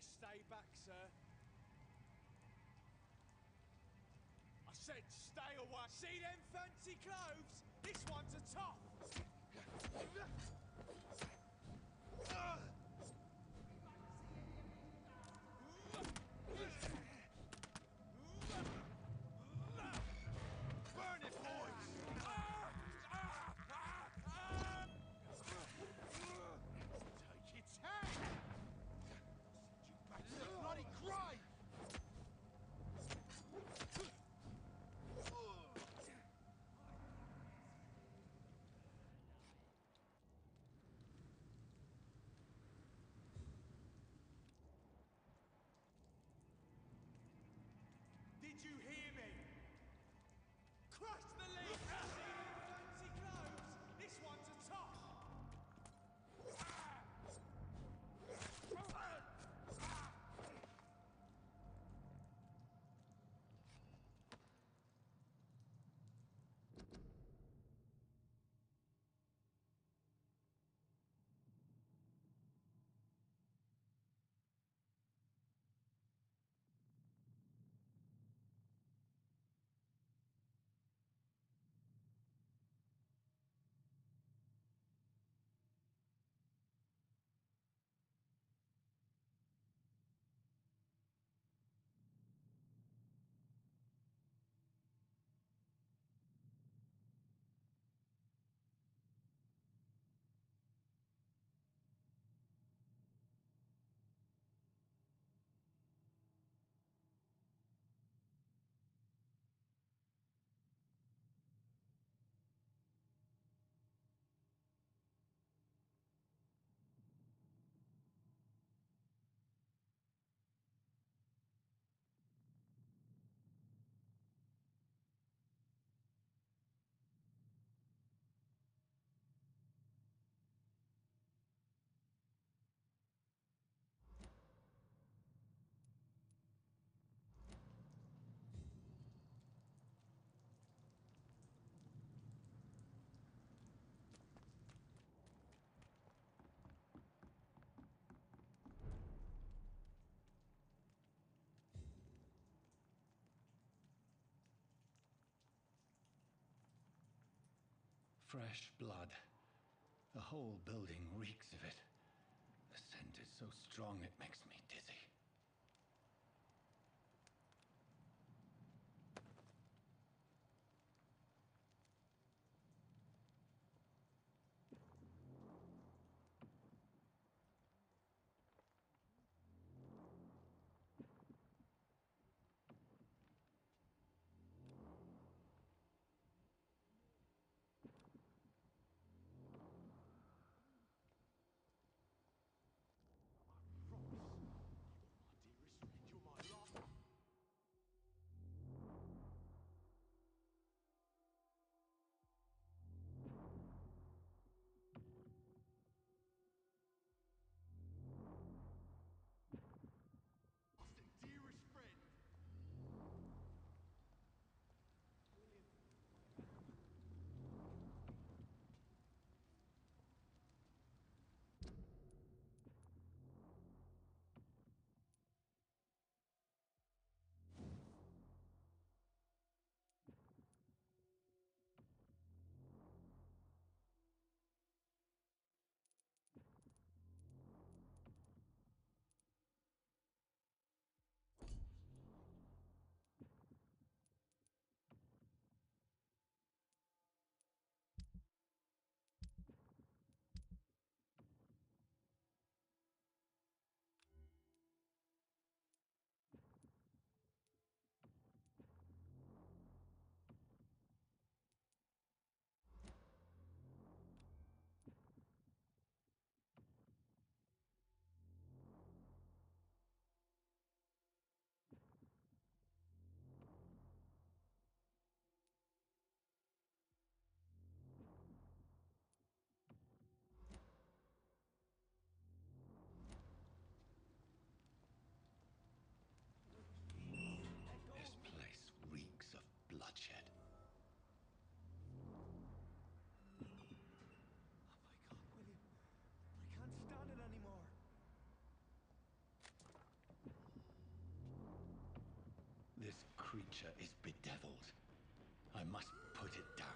Best stay back, sir. I said stay away. See them fancy clothes? This one's a top. Burn it, boys! Take its hand! Send you back to the bloody grave! Did you hear me? Crush the leaf! See them fancy clothes? This one's a top! Fresh blood. The whole building reeks of it. The scent is so strong it makes me dizzy. This creature is bedeviled. I must put it down.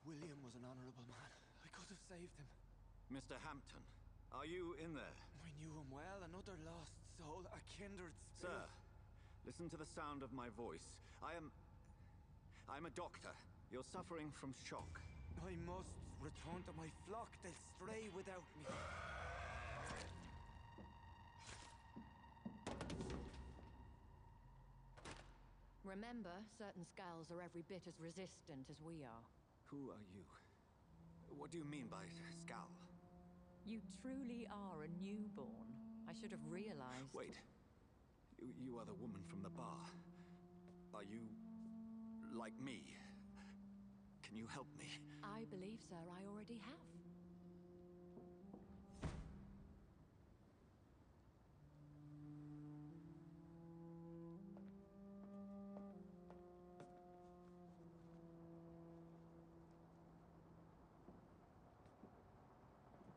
William was an honorable man. I could have saved him. Mr. Hampton, are you in there? I knew him well, another lost soul, a kindred spirit. Sir, listen to the sound of my voice. I'm a doctor. You're suffering from shock. I must return to my flock. They'll stray without me. Remember, certain skulls are every bit as resistant as we are. Who are you? What do you mean by skull? You truly are a newborn. I should have realized. Wait. You are the woman from the bar. Are you like me? Can you help me? I believe, sir, I already have.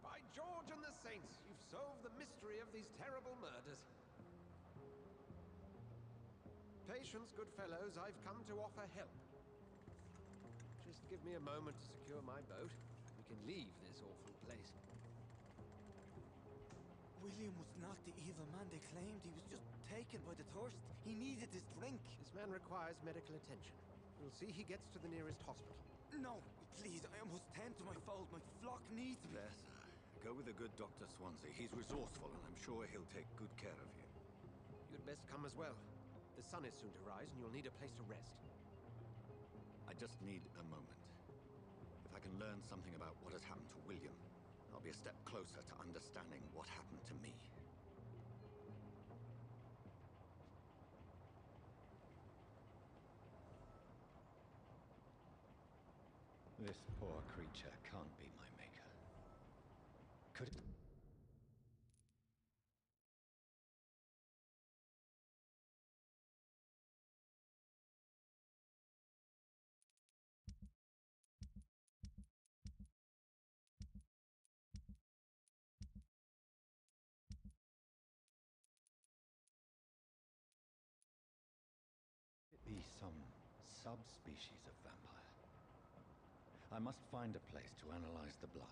By George and the Saints, you've solved the mystery of these terrible murders. Patience, good fellows, I've come to offer help. Just give me a moment to secure my boat. We can leave this awful place. William was not the evil man they claimed. He was just taken by the thirst. He needed his drink. This man requires medical attention. We'll see he gets to the nearest hospital. No, please, I must tend to my fold. My flock needs me. There, sir. Go with the good Dr. Swansea. He's resourceful, and I'm sure he'll take good care of you. You'd best come as well. The sun is soon to rise, and you'll need a place to rest. I just need a moment. If I can learn something about what has happened to William, I'll be a step closer to understanding what happened to me. This poor creature can't be my maker. Could it? Be some subspecies of vampire. I must find a place to analyze the blood.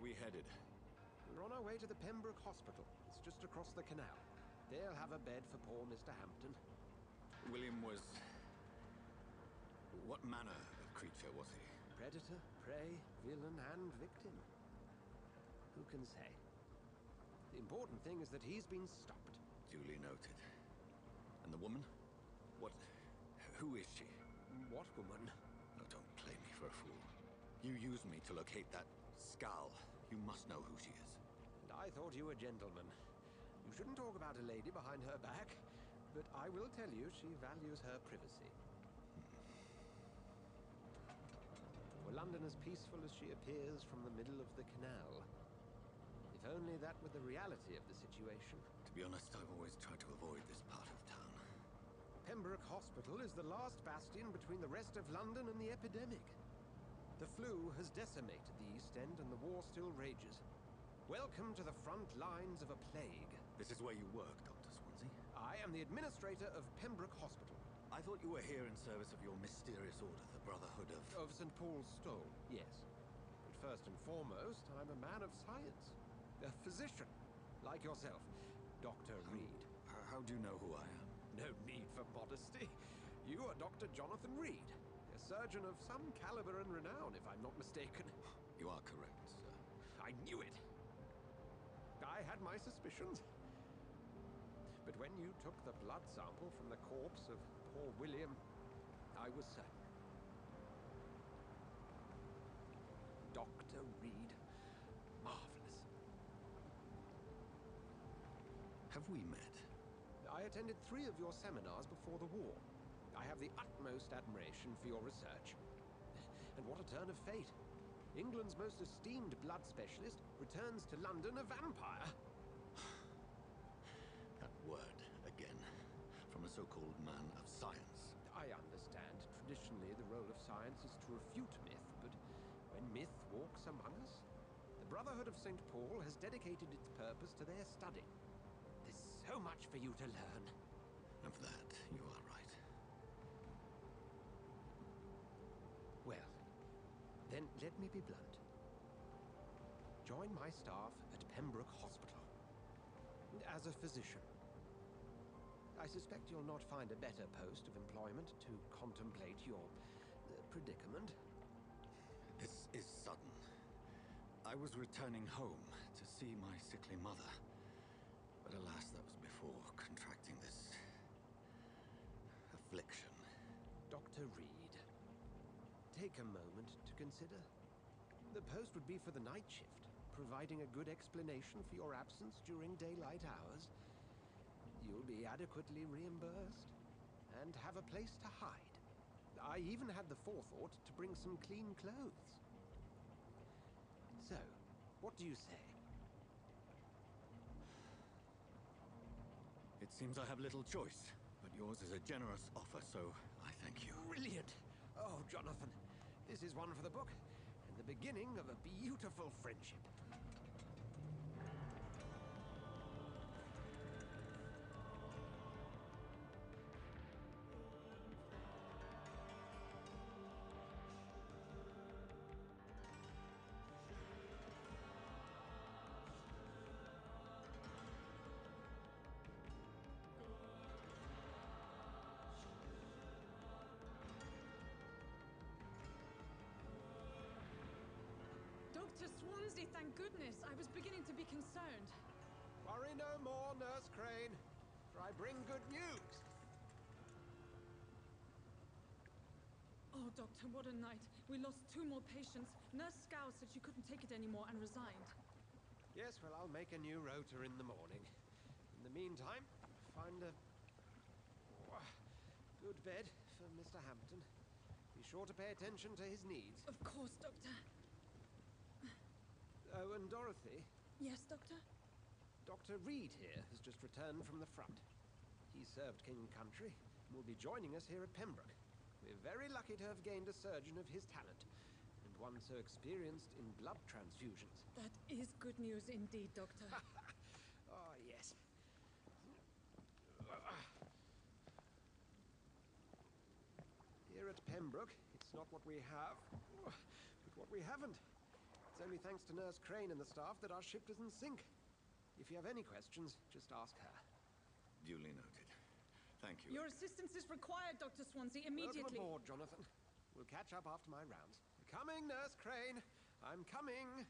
we headed? We're on our way to the Pembroke Hospital. It's just across the canal. They'll have a bed for poor Mr. Hampton. William was... What manner of creature was he? Predator, prey, villain, and victim. Who can say? The important thing is that he's been stopped. Duly noted. And the woman? What... Who is she? What woman? No, don't play me for a fool. You used me to locate that skull. You must know who she is. And I thought you a gentleman. You shouldn't talk about a lady behind her back, but I will tell you she values her privacy. Were London as peaceful as she appears from the middle of the canal? If only that were the reality of the situation. To be honest, I've always tried to avoid this part of town. Pembroke Hospital is the last bastion between the rest of London and the epidemic. The flu has decimated the East End and the war still rages. Welcome to the front lines of a plague. This is where you work, Dr. Swansea? I am the administrator of Pembroke Hospital. I thought you were here in service of your mysterious order, the Brotherhood of... Of St. Paul's Stole, yes. But first and foremost, I'm a man of science. A physician, like yourself, Dr. Reid. How do you know who I am? No need for modesty. You are Dr. Jonathan Reid, a surgeon of some caliber and renown, if I'm not mistaken. You are correct, sir. I knew it. I had my suspicions. But when you took the blood sample from the corpse of poor William, I was certain. Dr. Reid. Marvelous. Have we met? I attended 3 of your seminars before the war. I have the utmost admiration for your research. And what a turn of fate. England's most esteemed blood specialist returns to London a vampire. That word, again, from a so-called man of science. I understand. Traditionally, the role of science is to refute myth, but when myth walks among us, the Brotherhood of St. Paul has dedicated its purpose to their study. There's so much for you to learn. Of that, you are right. Well, then let me be blunt. Join my staff at Pembroke Hospital. As a physician. I suspect you'll not find a better post of employment to contemplate your predicament. This is sudden. I was returning home to see my sickly mother. But alas, that was before contracting this... affliction. Dr. Reid, take a moment to consider. The post would be for the night shift, providing a good explanation for your absence during daylight hours. You'll be adequately reimbursed and have a place to hide. I even had the forethought to bring some clean clothes. So, what do you say? It seems I have little choice, but yours is a generous offer, so I thank you. Brilliant! Oh, Jonathan, this is one for the book, and the beginning of a beautiful friendship. Dr. Swansea, thank goodness. I was beginning to be concerned. Worry no more, Nurse Crane, for I bring good news. Oh, Doctor, what a night. We lost 2 more patients. Nurse Scow said she couldn't take it anymore and resigned. Yes, well, I'll make a new rota in the morning. In the meantime, find a good bed for Mr. Hampton. Be sure to pay attention to his needs. Of course, Doctor. Oh, and Dorothy, Yes, Doctor? Dr. Reid here has just returned from the front. He served King and Country and will be joining us here at Pembroke. We're very lucky to have gained a surgeon of his talent, and one so experienced in blood transfusions. That is good news indeed, Doctor. Oh, yes. Here at Pembroke, it's not what we have, but what we haven't. It's only thanks to Nurse Crane and the staff that our ship doesn't sink. If you have any questions, just ask her. Duly noted. Thank you. Your assistance is required, Dr. Swansea, immediately. Welcome aboard, Jonathan. We'll catch up after my rounds. Coming, Nurse Crane. I'm coming.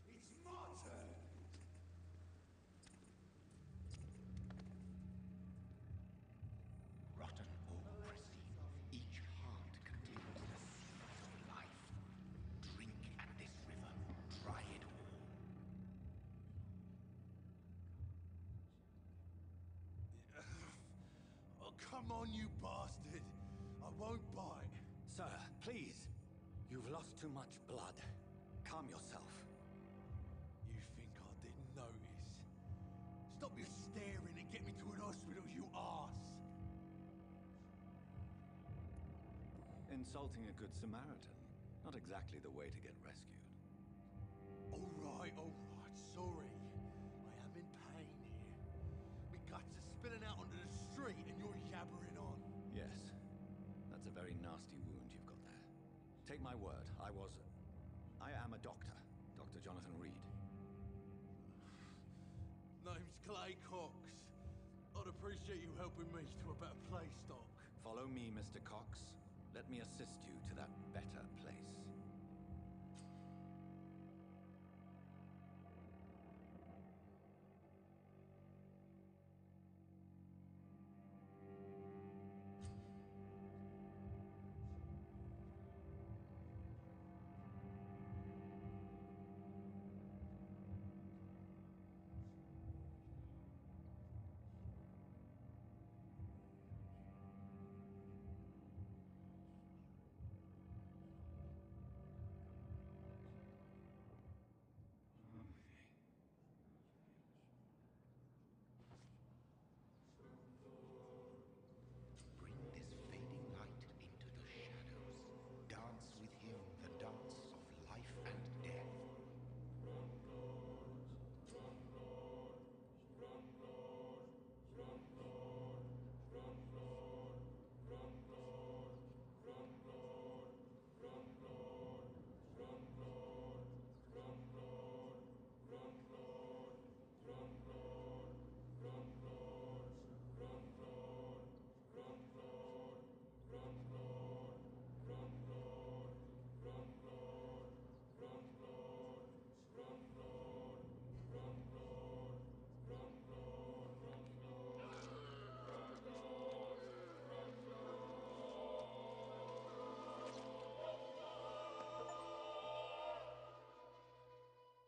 It's my turn. Rotten or pristine, each heart contains the seed of life. Drink at this river, try it all. Oh, come on, you bastard. I won't bite. Sir, please. You've lost too much blood. Calm yourself. You think I didn't notice? Stop your staring and get me to an hospital, you arse. Insulting a good Samaritan. Not exactly the way to get rescued. All right, sorry. I am in pain here. My guts are spilling out onto the street and you're yabbering on. Yes. That's a very nasty wound you've got there. Take my word, I am a doctor. Dr. Jonathan Reid. Name's Clay Cox. I'd appreciate you helping me to a better place, Doc. Follow me, Mr. Cox. Let me assist you to that better place. Bring this fading light into the shadows. Dance with him the dance of life and death.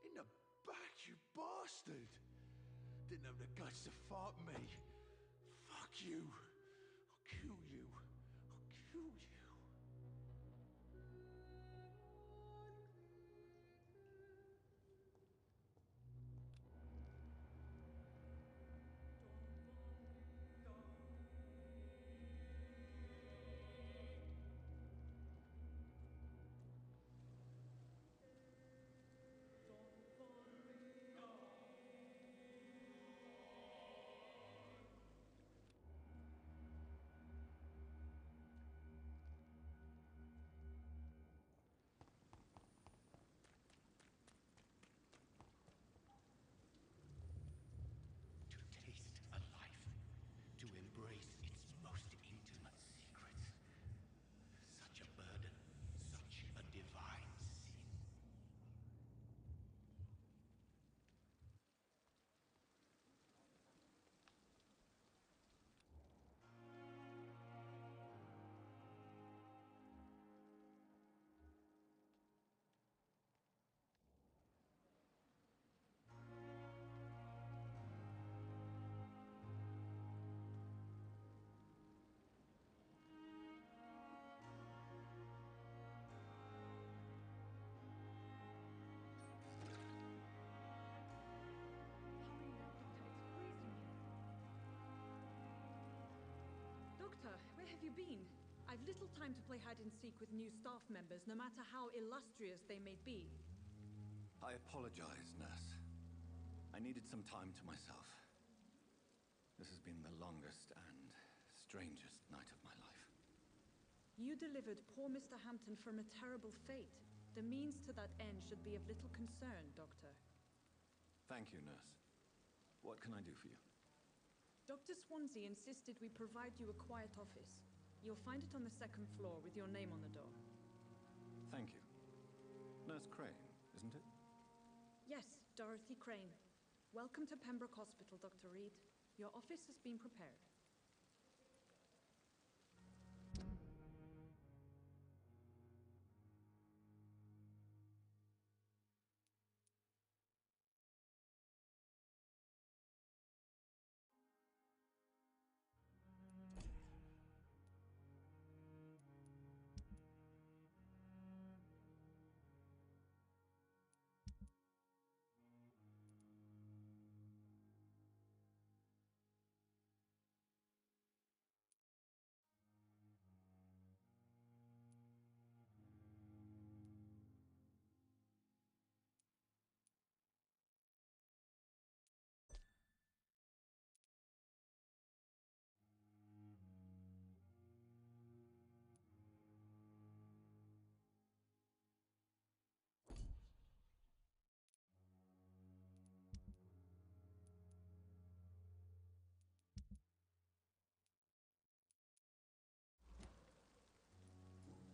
In the back, you bastard! Didn't have the guts to fight me. Fuck you. I'll kill you. I'll kill you. have you been? I've little time to play hide-and-seek with new staff members, no matter how illustrious they may be. I apologize, nurse. I needed some time to myself. This has been the longest and strangest night of my life. You delivered poor Mr. Hampton from a terrible fate. The means to that end should be of little concern, Doctor. Thank you, nurse. What can I do for you? Dr. Swansea insisted we provide you a quiet office. You'll find it on the second floor with your name on the door. Thank you. Nurse Crane, isn't it? Yes, Dorothy Crane. Welcome to Pembroke Hospital, Dr. Reid. Your office has been prepared.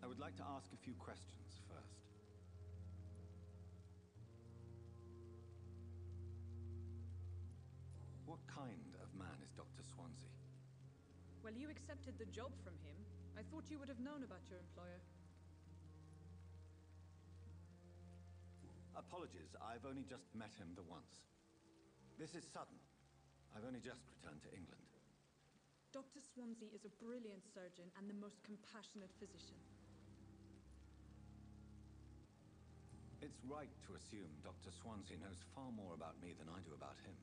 I would like to ask a few questions first. What kind of man is Dr. Swansea? Well, you accepted the job from him. I thought you would have known about your employer. Apologies, I've only just met him the once. This is sudden. I've only just returned to England. Dr. Swansea is a brilliant surgeon and the most compassionate physician. It's right to assume Dr. Swansea knows far more about me than I do about him.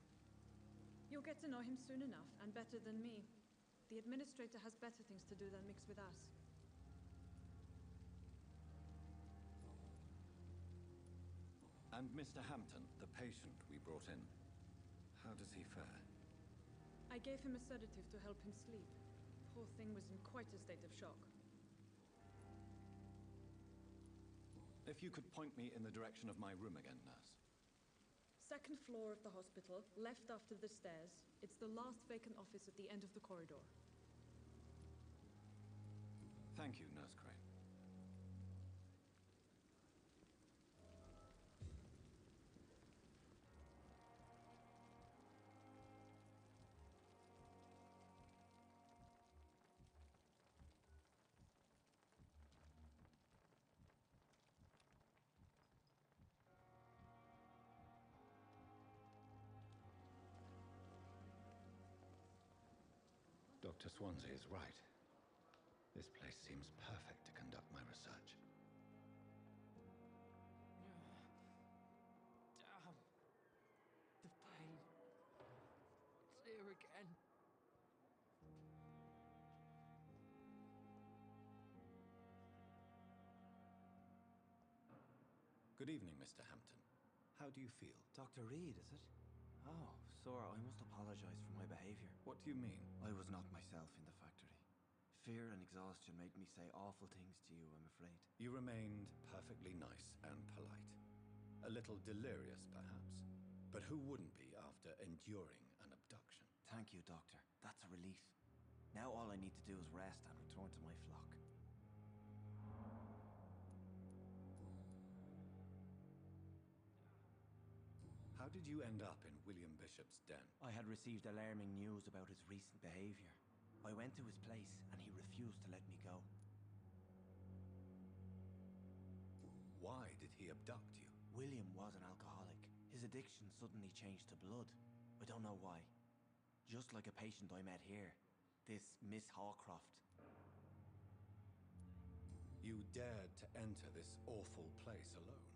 You'll get to know him soon enough, and better than me. The administrator has better things to do than mix with us. And Mr. Hampton, the patient we brought in, how does he fare? I gave him a sedative to help him sleep. Poor thing was in quite a state of shock. If you could point me in the direction of my room again, nurse. Second floor of the hospital, left after the stairs. It's the last vacant office at the end of the corridor. Thank you, Nurse Crane. Dr. Swansea is right. This place seems perfect to conduct my research. Damn. The pain. It's here again. Good evening, Mr. Hampton. How do you feel? Dr. Reid, is it? Oh, sir, I must apologize for my behavior. What do you mean? I was not myself in the factory. Fear and exhaustion made me say awful things to you, I'm afraid. You remained perfectly nice and polite. A little delirious, perhaps. But who wouldn't be after enduring an abduction? Thank you, Doctor. That's a relief. Now all I need to do is rest and return to my flock. How did you end up in William Bishop's den? I had received alarming news about his recent behavior. I went to his place and he refused to let me go. Why did he abduct you? William was an alcoholic. His addiction suddenly changed to blood. I don't know why. Just like a patient I met here. This Miss Hawcroft. You dared to enter this awful place alone.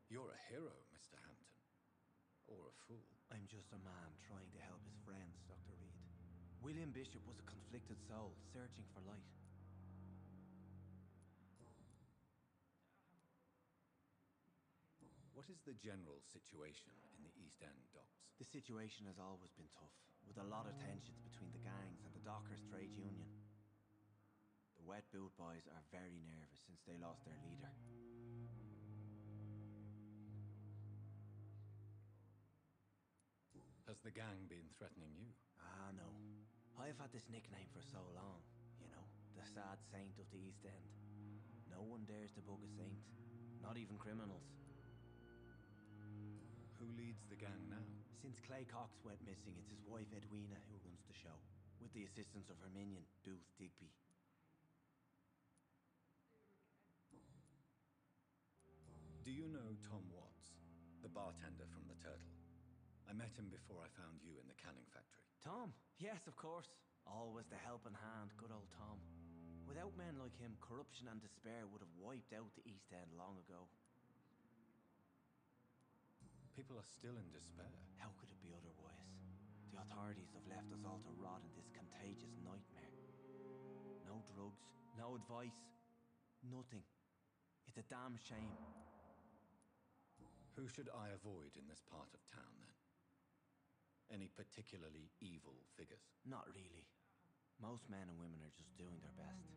You're a hero, Mr. Hampton. Or a fool. I'm just a man trying to help his friends, Dr. Reid. William Bishop was a conflicted soul, searching for light. What is the general situation in the East End docks? The situation has always been tough, with a lot of tensions between the gangs and the dockers' trade union. The Wet Boot Boys are very nervous since they lost their leader. Has the gang been threatening you? Ah, no. I've had this nickname for so long, you know, the sad saint of the East End. No one dares to bug a saint, not even criminals. Who leads the gang now? Since Clay Cox went missing, it's his wife Edwina who runs the show, with the assistance of her minion, Booth Digby. Do you know Tom Watts, the bartender from the Turtle? I met him before I found you in the canning factory. Tom? Yes, of course. Always the helping hand, good old Tom. Without men like him, corruption and despair would have wiped out the East End long ago. People are still in despair. How could it be otherwise? The authorities have left us all to rot in this contagious nightmare. No drugs, no advice, nothing. It's a damn shame. Who should I avoid in this part of town, then? Any particularly evil figures? Not really. Most men and women are just doing their best.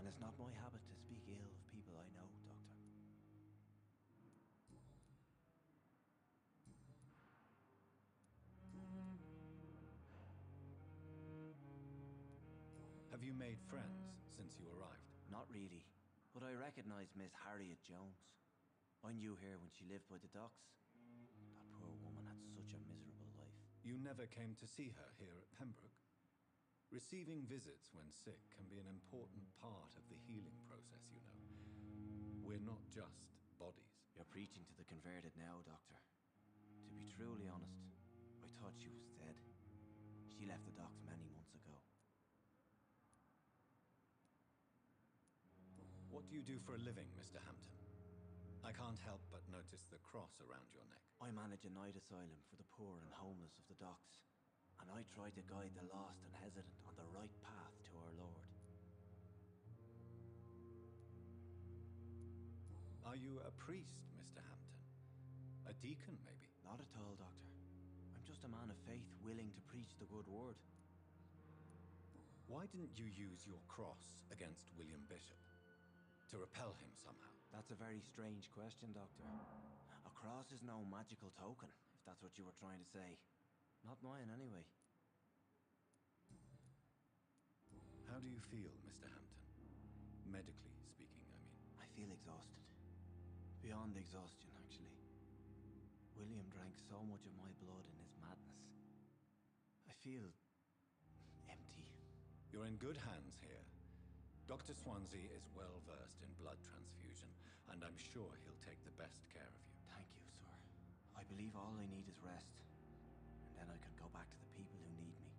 And it's not my habit to speak ill of people I know, Doctor. Have you made friends since you arrived? Not really, but I recognize Miss Harriet Jones. I knew her when she lived by the docks. That poor woman had such a miserable life. You never came to see her here at Pembroke? Receiving visits when sick can be an important part of the healing process, you know. We're not just bodies. You're preaching to the converted now, Doctor. To be truly honest, I thought she was dead. She left the docks many months ago. What do you do for a living, Mr. Hampton? I can't help but notice the cross around your neck. I manage a night asylum for the poor and homeless of the docks, and I try to guide the lost and hesitant on the right path to our Lord. Are you a priest, Mr. Hampton? A deacon, maybe? Not at all, Doctor. I'm just a man of faith willing to preach the good word. Why didn't you use your cross against William Bishop? To repel him somehow? That's a very strange question, Doctor. A cross is no magical token, if that's what you were trying to say. Not mine, anyway. How do you feel, Mr. Hampton? Medically speaking, I mean. I feel exhausted. Beyond exhaustion, actually. William drank so much of my blood in his madness. I feel empty. You're in good hands here. Dr. Swansea is well versed in blood transfusion, and I'm sure he'll take the best care of you. Thank you, sir. I believe all I need is rest, and then I can go back to the people who need me.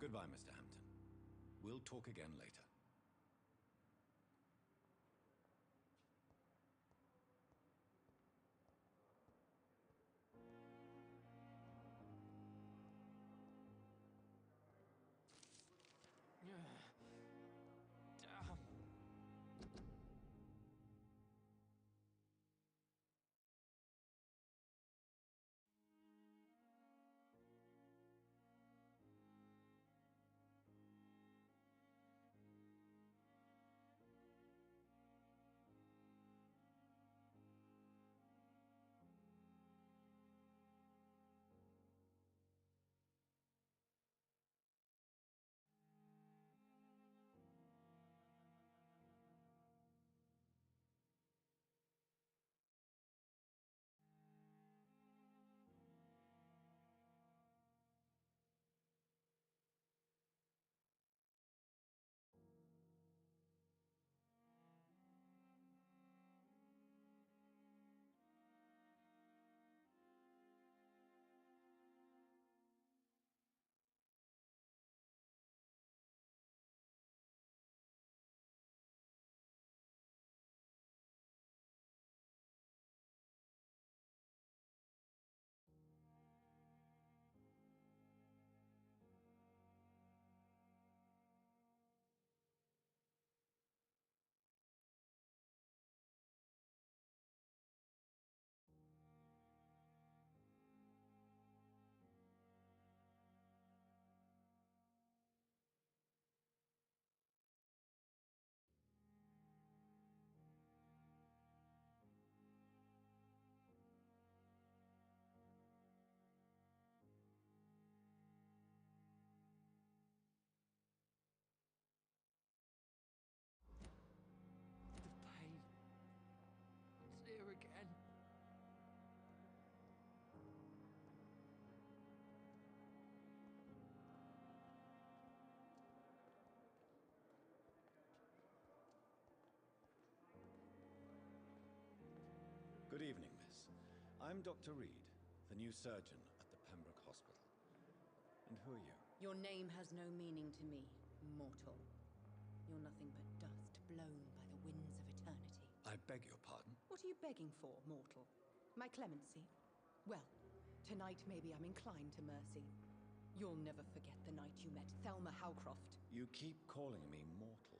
Goodbye, Mr. Hampton. We'll talk again later. Damn. Good evening, miss. I'm Dr. Reid, the new surgeon at the Pembroke Hospital. And who are you? Your name has no meaning to me, mortal. You're nothing but dust blown by the winds of eternity. I beg your pardon? What are you begging for, mortal? My clemency? Well, tonight maybe I'm inclined to mercy. You'll never forget the night you met Thelma Howcroft. You keep calling me mortal.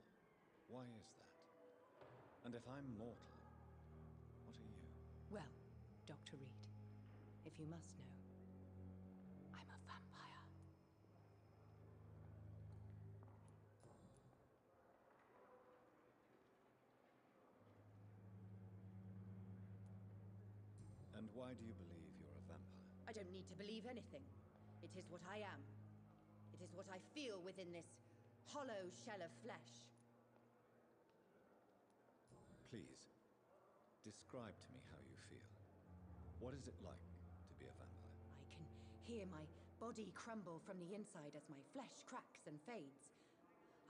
Why is that? And if I'm mortal, what are you? Well, Dr. Reid, if you must know, I'm a vampire. And why do you believe you're a vampire? I don't need to believe anything. It is what I am. It is what I feel within this hollow shell of flesh. Please, describe to me how you feel. What is it like to be a vampire? I can hear my body crumble from the inside as my flesh cracks and fades.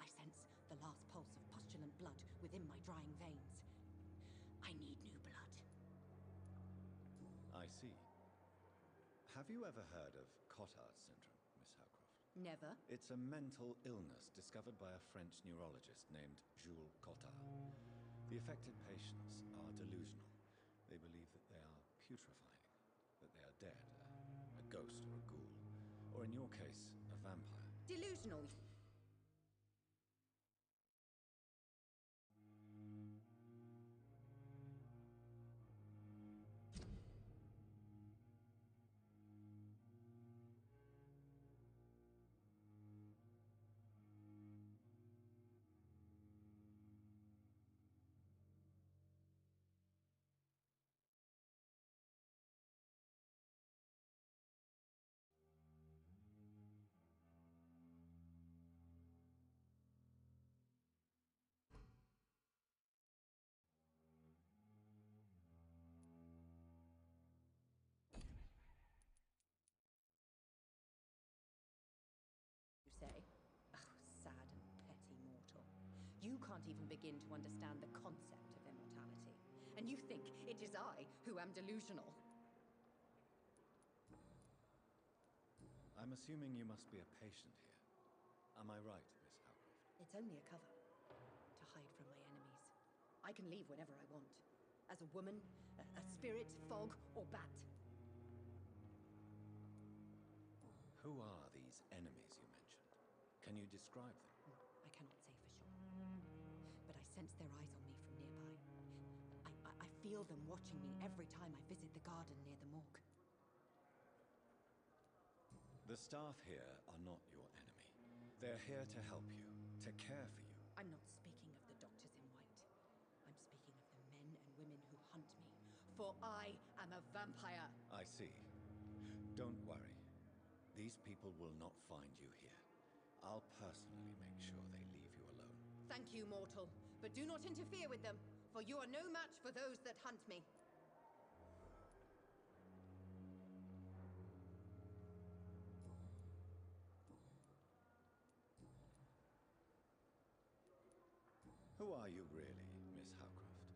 I sense the last pulse of postulant blood within my drying veins. I need new blood. I see. Have you ever heard of Cotard syndrome, Miss Howcroft? Never. It's a mental illness discovered by a French neurologist named Jules Cotard. The affected patients are delusional. They believe that they are putrefying, that they are dead, a ghost or a ghoul, or in your case, a vampire. Delusional. Say, oh, sad and petty mortal. You can't even begin to understand the concept of immortality. And you think it is I who am delusional. I'm assuming you must be a patient here. Am I right, Miss Howcroft? It's only a cover to hide from my enemies. I can leave whenever I want. As a woman, a spirit, fog, or bat. Who are these enemies you mentioned? Can you describe them? I cannot say for sure. But I sense their eyes on me from nearby. I feel them watching me every time I visit the garden near the morgue. The staff here are not your enemy. They're here to help you, to care for you. I'm not speaking of the doctors in white. I'm speaking of the men and women who hunt me. For I am a vampire. I see. Don't worry. These people will not find you here. I'll personally make sure they leave you alone. Thank you, mortal. But do not interfere with them, for you are no match for those that hunt me. Who are you really, Miss Howcroft?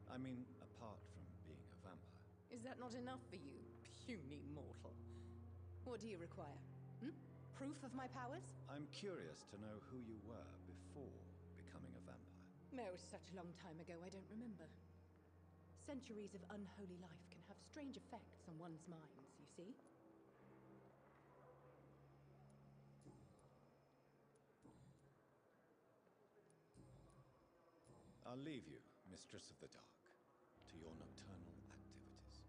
I mean, apart from being a vampire. Is that not enough for you, puny mortal? What do you require? Proof of my powers? I'm curious to know who you were before becoming a vampire. Oh, such a long time ago, I don't remember. Centuries of unholy life can have strange effects on one's minds, you see? I'll leave you, Mistress of the Dark, to your nocturnal activities.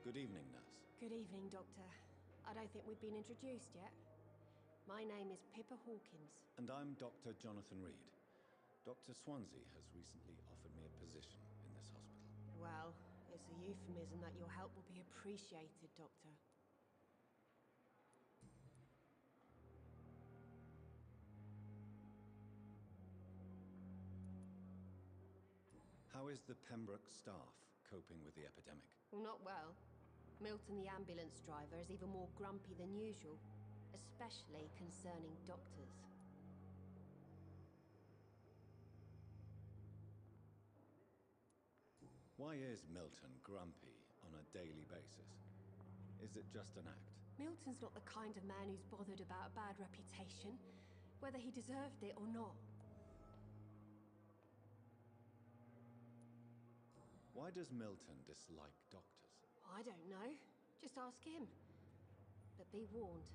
Good evening, nurse. Good evening, Doctor. I don't think we've been introduced yet. My name is Pippa Hawkins. And I'm Dr. Jonathan Reid. Dr. Swansea has recently offered me a position in this hospital. Well, it's a euphemism that your help will be appreciated, Doctor. How is the Pembroke staff coping with the epidemic? Well, not well. Milton, the ambulance driver, is even more grumpy than usual, especially concerning doctors. Why is Milton grumpy on a daily basis? Is it just an act? Milton's not the kind of man who's bothered about a bad reputation, whether he deserved it or not. Why does Milton dislike doctors? I don't know. Just ask him. But be warned,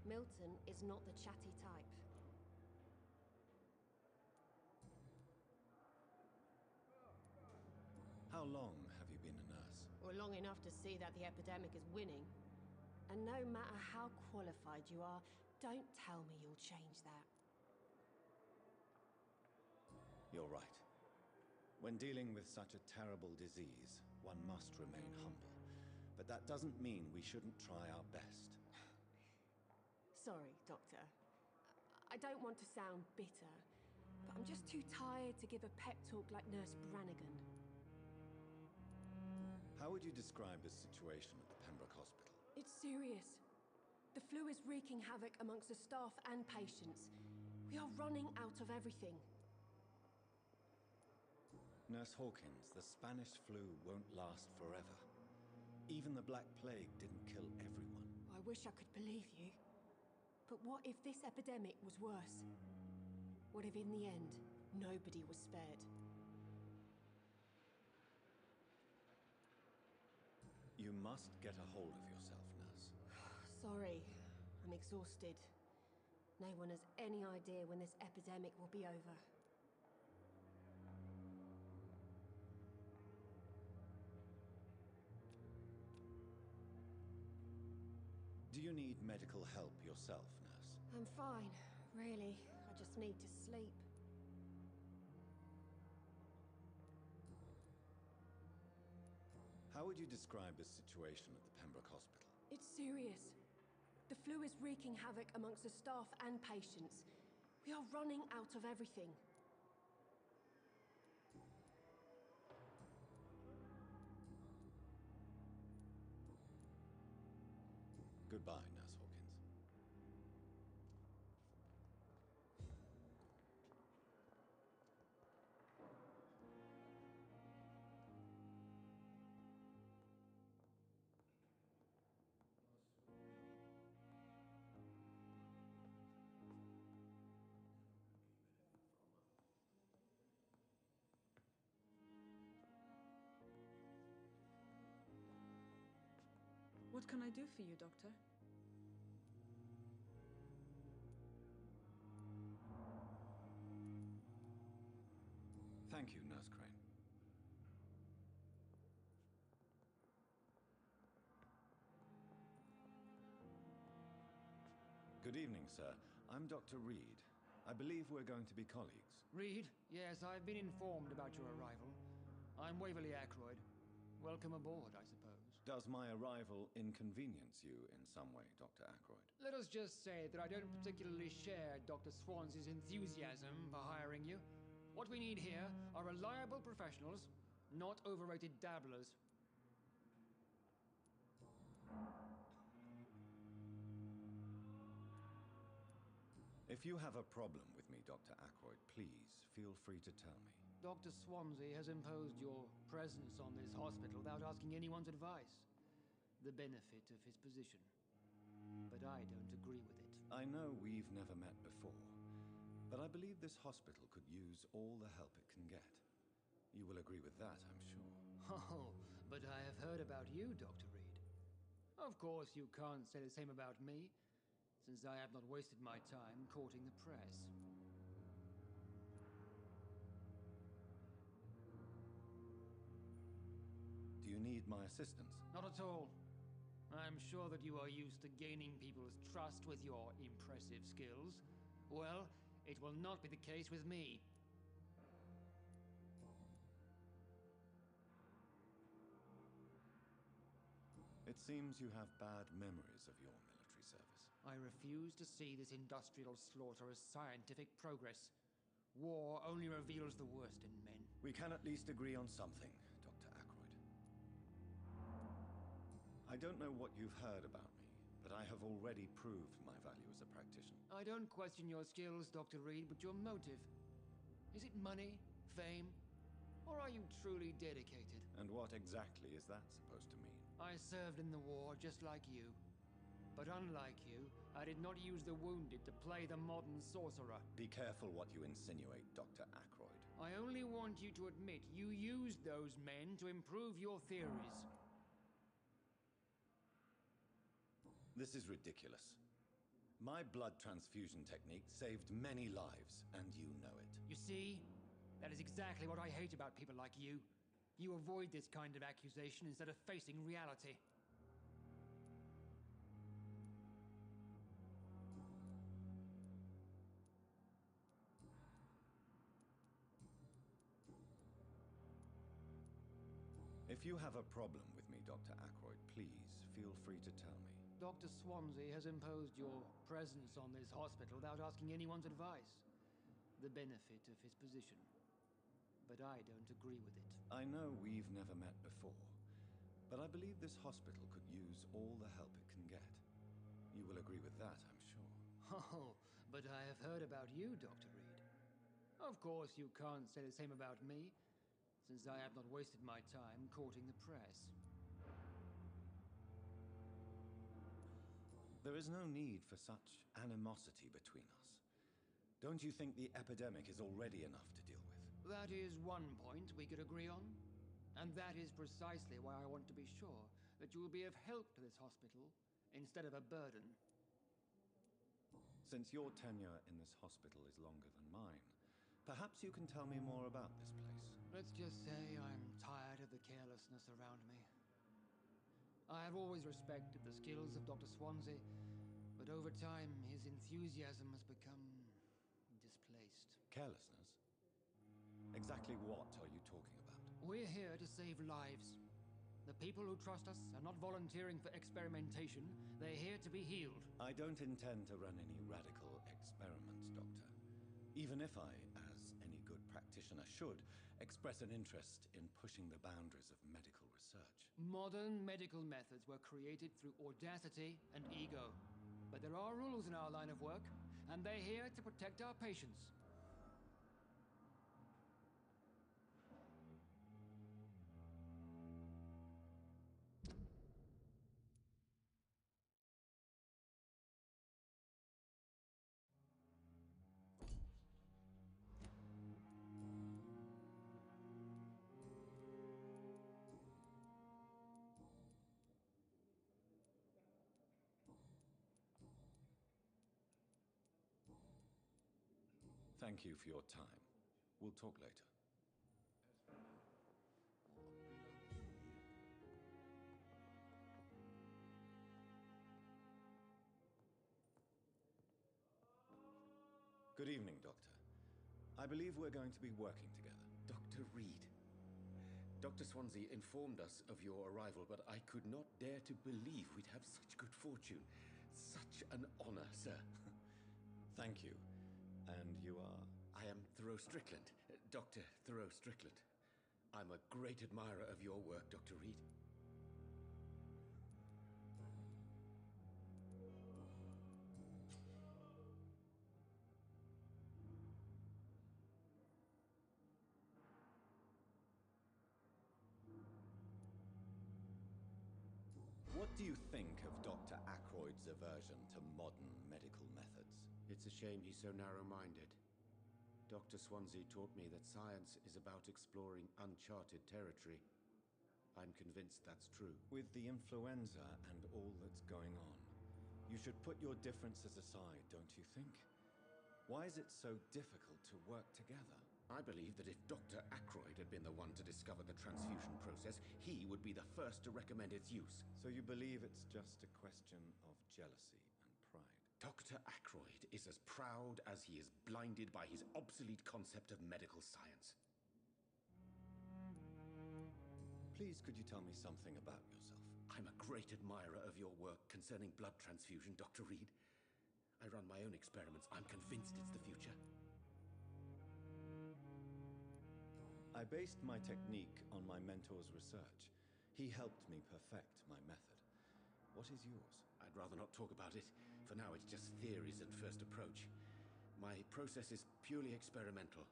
Milton is not the chatty type. How long have you been a nurse? Or long enough to see that the epidemic is winning. And no matter how qualified you are, don't tell me you'll change that. You're right. When dealing with such a terrible disease, one must remain humble. But that doesn't mean we shouldn't try our best. Sorry, Doctor. I don't want to sound bitter, but I'm just too tired to give a pep talk like Nurse Brannigan. How would you describe the situation at the Pembroke Hospital? It's serious. The flu is wreaking havoc amongst the staff and patients. We are running out of everything. Nurse Hawkins, the Spanish flu won't last forever. Even the Black Plague didn't kill everyone. I wish I could believe you. But what if this epidemic was worse? What if in the end, nobody was spared? You must get a hold of yourself, nurse. Sorry, I'm exhausted. No one has any idea when this epidemic will be over. Do you need medical help yourself, nurse? I'm fine, really. I just need to sleep. How would you describe the situation at the Pembroke Hospital? It's serious. The flu is wreaking havoc amongst the staff and patients. We are running out of everything. Goodbye, Nurse Hawkins. What can I do for you, Doctor? Thank you, Nurse Crane. Good evening, sir. I'm Dr. Reid. I believe we're going to be colleagues. Reid, yes, I've been informed about your arrival. I'm Waverly Ackroyd. Welcome aboard, I suppose. Does my arrival inconvenience you in some way, Dr. Ackroyd? Let us just say that I don't particularly share Dr. Swans's enthusiasm for hiring you. What we need here are reliable professionals, not overrated dabblers. If you have a problem with me, Dr. Ackroyd, please feel free to tell me. Dr. Swansea has imposed your presence on this hospital without asking anyone's advice. The benefit of his position. But I don't agree with it. I know we've never met before, but I believe this hospital could use all the help it can get. You will agree with that, I'm sure. Oh, but I have heard about you, Dr. Reid. Of course, you can't say the same about me, since I have not wasted my time courting the press. Do you need my assistance? Not at all. I'm sure that you are used to gaining people's trust with your impressive skills. Well, it will not be the case with me. It seems you have bad memories of your military service. I refuse to see this industrial slaughter as scientific progress. War only reveals the worst in men. We can at least agree on something, Dr. Ackroyd. I don't know what you've heard about me, but I have already proved my value as a practitioner. I don't question your skills, Dr. Reid, but your motive. Is it money, fame, or are you truly dedicated? And what exactly is that supposed to mean? I served in the war just like you. But unlike you, I did not use the wounded to play the modern sorcerer. Be careful what you insinuate, Dr. Ackroyd. I only want you to admit you used those men to improve your theories. This is ridiculous. My blood transfusion technique saved many lives, and you know it. You see? That is exactly what I hate about people like you. You avoid this kind of accusation instead of facing reality. If you have a problem with me, Dr. Ackroyd, please feel free to tell me. Dr. Swansea has imposed your presence on this hospital without asking anyone's advice. The benefit of his position. But I don't agree with it. I know we've never met before, but I believe this hospital could use all the help it can get. You will agree with that, I'm sure. Oh, but I have heard about you, Dr. Reid. Of course, you can't say the same about me, since I have not wasted my time courting the press. There is no need for such animosity between us. Don't you think the epidemic is already enough to deal with? That is one point we could agree on. And that is precisely why I want to be sure that you will be of help to this hospital instead of a burden. Since your tenure in this hospital is longer than mine, perhaps you can tell me more about this place. Let's just say I'm tired of the carelessness around me. I have always respected the skills of Dr. Swansea, but over time his enthusiasm has become displaced. Carelessness? Exactly what are you talking about? We're here to save lives. The people who trust us are not volunteering for experimentation. They're here to be healed. I don't intend to run any radical experiments, Doctor. Even if I, as any good practitioner should, express an interest in pushing the boundaries of medical research. Modern medical methods were created through audacity and ego. But there are rules in our line of work, and they're here to protect our patients. Thank you for your time. We'll talk later. Good evening, Doctor. I believe we're going to be working together. Dr. Reid. Dr. Swansea informed us of your arrival, but I could not dare to believe we'd have such good fortune. Such an honor, sir. Thank you. And you are? I am Thoreau Strickland, Dr. Thoreau Strickland. I'm a great admirer of your work, Dr. Reid. What do you think of Dr. Ackroyd's aversion to modern medical methods? It's a shame he's so narrow-minded. Dr. Swansea taught me that science is about exploring uncharted territory. I'm convinced that's true. With the influenza and all that's going on, you should put your differences aside, don't you think? Why is it so difficult to work together? I believe that if Dr. Ackroyd had been the one to discover the transfusion process, he would be the first to recommend its use. So you believe it's just a question of jealousy and pride? Dr. Ackroyd is as proud as he is blinded by his obsolete concept of medical science. Please, could you tell me something about yourself? I'm a great admirer of your work concerning blood transfusion, Dr. Reid. I run my own experiments. I'm convinced it's the future. I based my technique on my mentor's research. He helped me perfect my method. What is yours? I'd rather not talk about it. For now, it's just theories and first approach. My process is purely experimental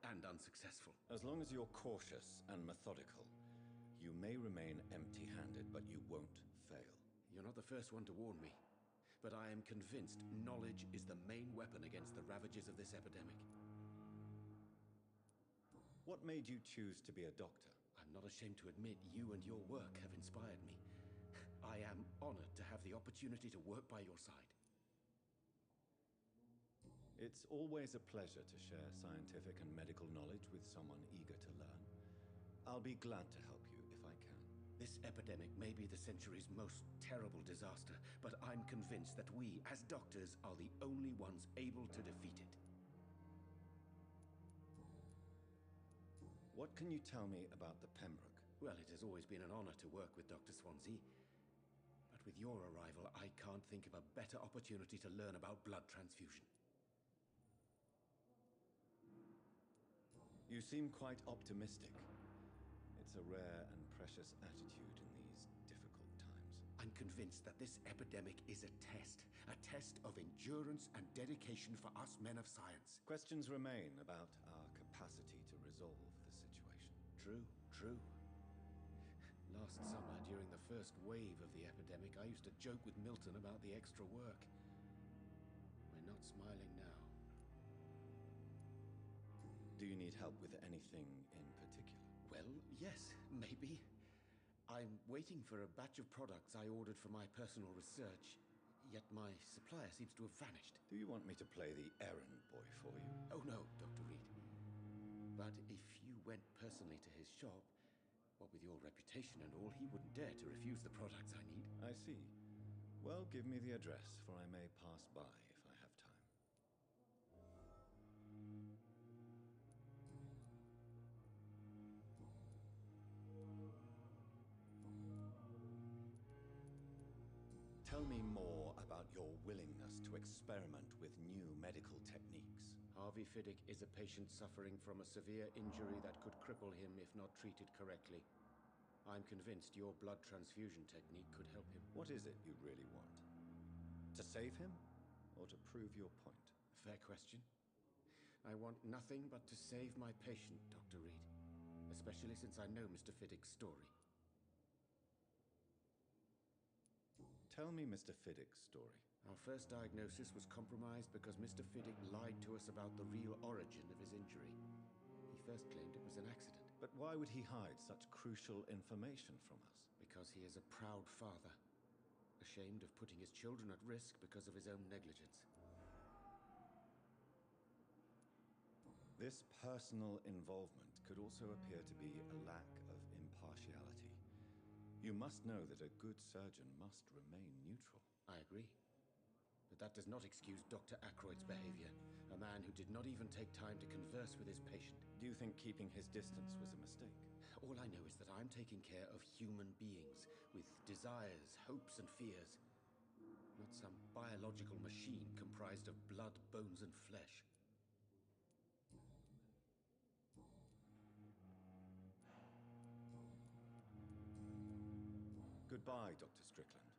and unsuccessful. As long as you're cautious and methodical, you may remain empty-handed, but you won't fail. You're not the first one to warn me, but I am convinced knowledge is the main weapon against the ravages of this epidemic. What made you choose to be a doctor? I'm not ashamed to admit you and your work have inspired me. I am honored to have the opportunity to work by your side. It's always a pleasure to share scientific and medical knowledge with someone eager to learn. I'll be glad to help you if I can. This epidemic may be the century's most terrible disaster, but I'm convinced that we, as doctors, are the only ones able to defeat it. What can you tell me about the Pembroke? Well, it has always been an honor to work with Dr. Swansea. But with your arrival, I can't think of a better opportunity to learn about blood transfusion. You seem quite optimistic. It's a rare and precious attitude in these difficult times. I'm convinced that this epidemic is a test of endurance and dedication for us men of science. Questions remain about our capacity to resolve the situation. True. Last summer, during the first wave of the epidemic, I used to joke with Milton about the extra work. We're not smiling now. Do you need help with anything in particular? Well, yes, maybe. I'm waiting for a batch of products I ordered for my personal research, yet my supplier seems to have vanished. Do you want me to play the errand boy for you? Oh no, Dr. Reid. But if you went personally to his shop, what with your reputation and all, he wouldn't dare to refuse the products I need. I see. Well, give me the address, for I may pass by if I have time. Tell me more about your willingness to experiment with new medical techniques. Harvey Fiddick is a patient suffering from a severe injury that could cripple him if not treated correctly. I'm convinced your blood transfusion technique could help him. What is it you really want? To save him, or to prove your point? Fair question. I want nothing but to save my patient, Dr. Reid. Especially since I know Mr. Fiddick's story. Tell me Mr. Fiddick's story. Our first diagnosis was compromised because Mr. Fiddick lied to us about the real origin of his injury. He first claimed it was an accident. But why would he hide such crucial information from us? Because he is a proud father, ashamed of putting his children at risk because of his own negligence. This personal involvement could also appear to be a lack of impartiality. You must know that a good surgeon must remain neutral. I agree. But that does not excuse Dr. Ackroyd's behavior, a man who did not even take time to converse with his patient. Do you think keeping his distance was a mistake? All I know is that I'm taking care of human beings with desires, hopes, and fears. Not some biological machine comprised of blood, bones, and flesh. Goodbye, Dr. Strickland.